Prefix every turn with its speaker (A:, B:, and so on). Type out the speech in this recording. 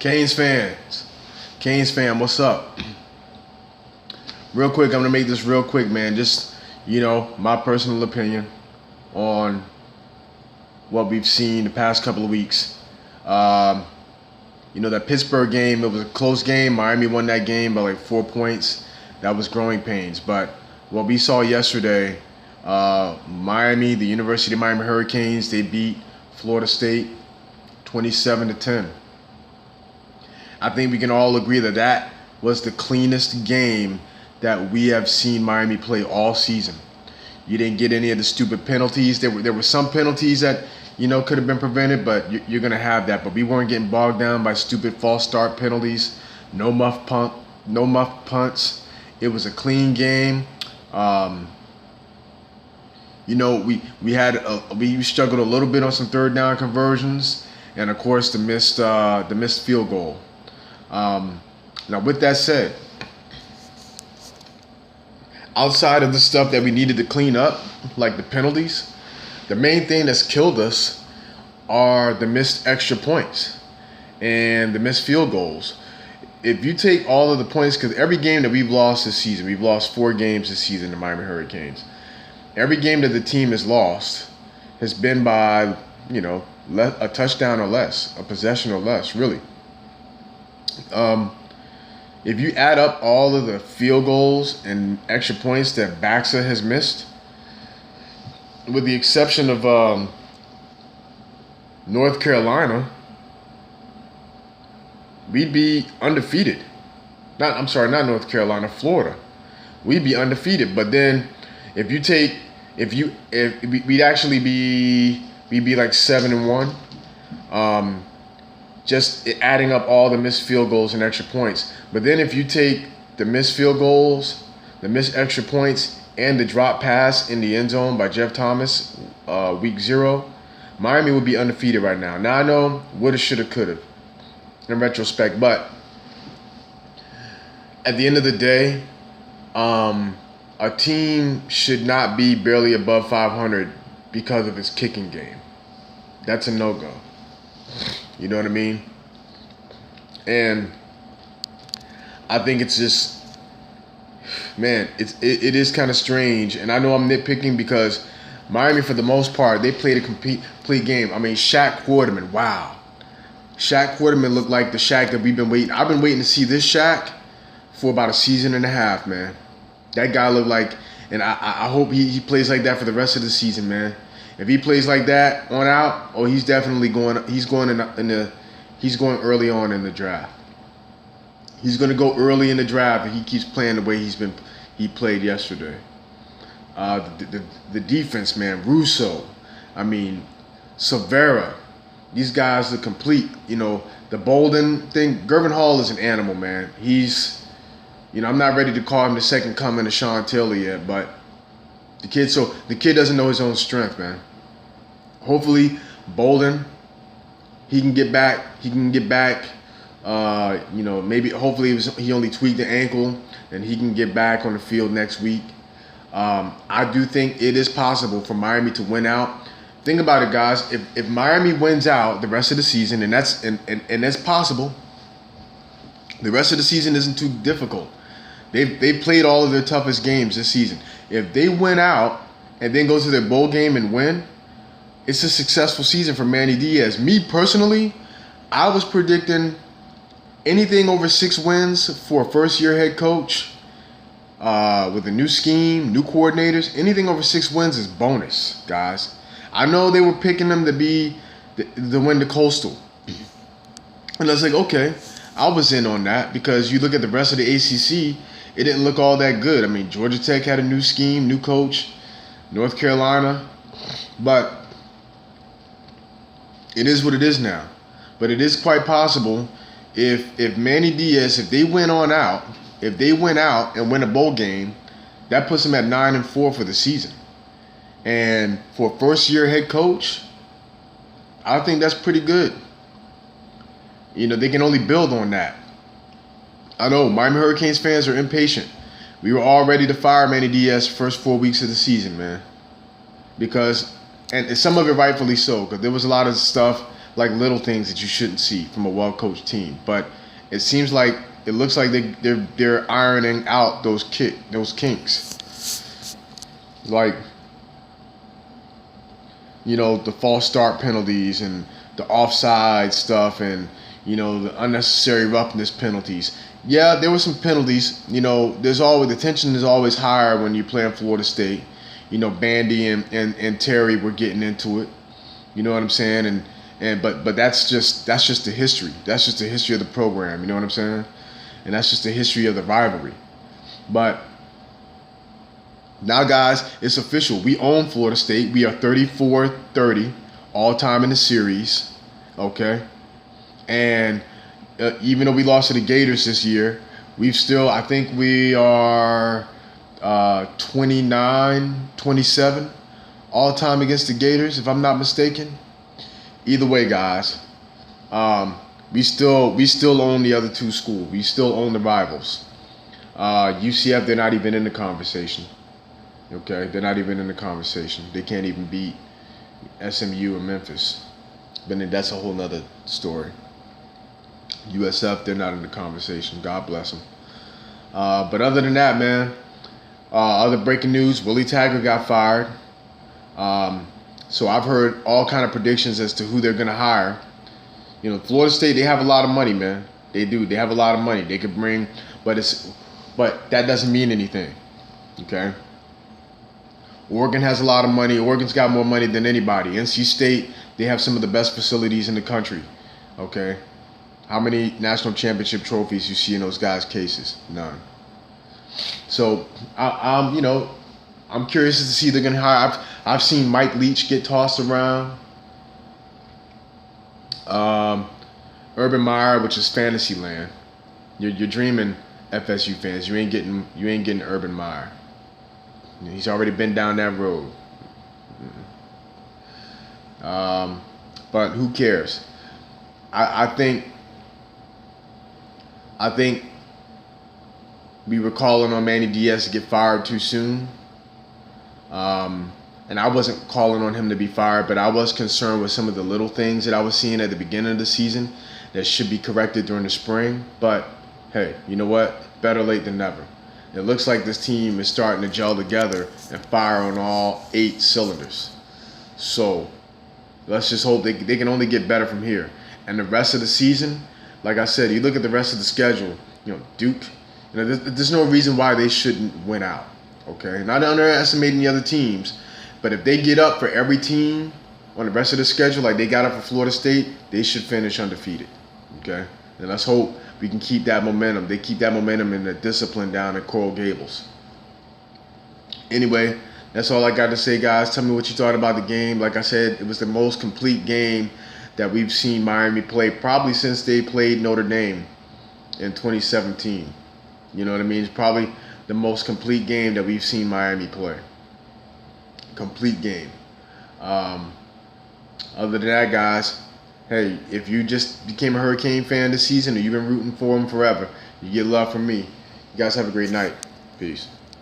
A: Canes fans. Canes fam, what's up? Real quick, I'm gonna make this real quick, man. Just, my personal opinion on what we've seen the past couple of weeks. That Pittsburgh game, it was a close game. Miami won that game by like 4 points. That was growing pains. But what we saw yesterday, Miami, the University of Miami Hurricanes, they beat Florida State 27-10. I think we can all agree that that was the cleanest game that we have seen Miami play all season. You didn't get any of the stupid penalties. There were some penalties that could have been prevented, but you're gonna have that. But we weren't getting bogged down by stupid false start penalties. No muff punts. It was a clean game. We struggled a little bit on some third down conversions, and of course the missed field goal. Now, with that said, outside of the stuff that we needed to clean up, like the penalties, the main thing that's killed us are the missed extra points and the missed field goals. If you take all of the points, because every game that we've lost this season, we've lost 4 games this season, the Miami Hurricanes. Every game that the team has lost has been by, a touchdown or less, a possession or less, really. If you add up all of the field goals and extra points that Baxa has missed, with the exception of North Carolina, we'd be undefeated. Not North Carolina, Florida. We'd be undefeated. But then if we'd actually be like 7-1. Just adding up all the missed field goals and extra points. But then if you take the missed field goals, the missed extra points, and the drop pass in the end zone by Jeff Thomas, week 0, Miami would be undefeated right now. Now I know woulda, shoulda, coulda in retrospect, but at the end of the day, a team should not be barely above 500 because of its kicking game. That's a no-go. You know what I mean? And I think it's just, man, it is kind of strange. And I know I'm nitpicking because Miami, for the most part, they played a complete game. I mean, Shaq Quarterman, wow. Shaq Quarterman looked like the Shaq that we've been waiting. I've been waiting to see this Shaq for about a season and a half, man. That guy looked like, and I hope he plays like that for the rest of the season, man. If he plays like that on out, he's definitely going. He's going early on in the draft. He's going to go early in the draft if he keeps playing the way he played yesterday. The defense, man, Russo, Silvera, these guys are complete. The Bolden thing. Gervin Hall is an animal, man. He's, I'm not ready to call him the second coming of Sean Taylor yet, but the kid doesn't know his own strength, man. Hopefully, Bolden, he can get back. Maybe hopefully he only tweaked the ankle, and he can get back on the field next week. I do think it is possible for Miami to win out. Think about it, guys. If Miami wins out the rest of the season, and that's possible, the rest of the season isn't too difficult. They've played all of their toughest games this season. If they win out and then go to their bowl game and win, it's a successful season for Manny Diaz. Me personally, I was predicting anything over 6 wins for a first-year head coach with a new scheme, new coordinators. Anything over 6 wins is bonus, guys. I know they were picking them to win the Coastal, and I was like, okay, I was in on that because you look at the rest of the ACC, it didn't look all that good. Georgia Tech had a new scheme, new coach, North Carolina, but it is what it is now. But it is quite possible if Manny Diaz, if they win out and win a bowl game, that puts them at 9-4 for the season. And for a first-year head coach, I think that's pretty good. They can only build on that. I know Miami Hurricanes fans are impatient. We were all ready to fire Manny Diaz first 4 weeks of the season, man. Because, and some of it rightfully so, because there was a lot of stuff like little things that you shouldn't see from a well-coached team. But it looks like they're ironing out those kinks. Like, the false start penalties and the offside stuff, and the unnecessary roughness penalties. Yeah, there were some penalties. There's always, the tension is always higher when you play in Florida State. Bandy and Terry were getting into it. You know what I'm saying? But that's just the history. That's just the history of the program. You know what I'm saying? And that's just the history of the rivalry. But now, guys, it's official. We own Florida State. We are 34-30 all time in the series. Okay? And even though we lost to the Gators this year, I think we are 29-27 all time against the Gators, if I'm not mistaken. Either way, guys, we still own the other two schools. We still own the rivals. UCF, they're not even in the conversation. Okay, they're not even in the conversation. They can't even beat SMU or Memphis. But then that's a whole nother story. USF, they're not in the conversation. God bless them. But other than that, man, other breaking news: Willie Taggart got fired. So I've heard all kind of predictions as to who they're gonna hire. Florida State, they have a lot of money, man. They do. They have a lot of money. They could bring, but that doesn't mean anything. Okay. Oregon has a lot of money. Oregon's got more money than anybody. NC State, they have some of the best facilities in the country. Okay. How many national championship trophies you see in those guys' cases? None. So I'm curious to see they're gonna hire. I've seen Mike Leach get tossed around. Urban Meyer, which is fantasy land. You're dreaming, FSU fans. You ain't getting Urban Meyer. He's already been down that road. But who cares? I think we were calling on Manny Diaz to get fired too soon. And I wasn't calling on him to be fired, but I was concerned with some of the little things that I was seeing at the beginning of the season that should be corrected during the spring. But hey, you know what? Better late than never. It looks like this team is starting to gel together and fire on all 8 cylinders. So let's just hope they can only get better from here. And the rest of the season, like I said, you look at the rest of the schedule, Duke, there's no reason why they shouldn't win out. Okay? Not underestimating the other teams, but if they get up for every team on the rest of the schedule like they got up for Florida State, they should finish undefeated. Okay? And let's hope we can keep that momentum. They keep that momentum and the discipline down at Coral Gables. Anyway, that's all I got to say, guys. Tell me what you thought about the game. Like I said, it was the most complete game that we've seen Miami play probably since they played Notre Dame in 2017. You know what I mean? It's probably the most complete game that we've seen Miami play. Complete game. Other than that, guys, hey, if you just became a Hurricane fan this season or you've been rooting for them forever, you get love from me. You guys have a great night. Peace.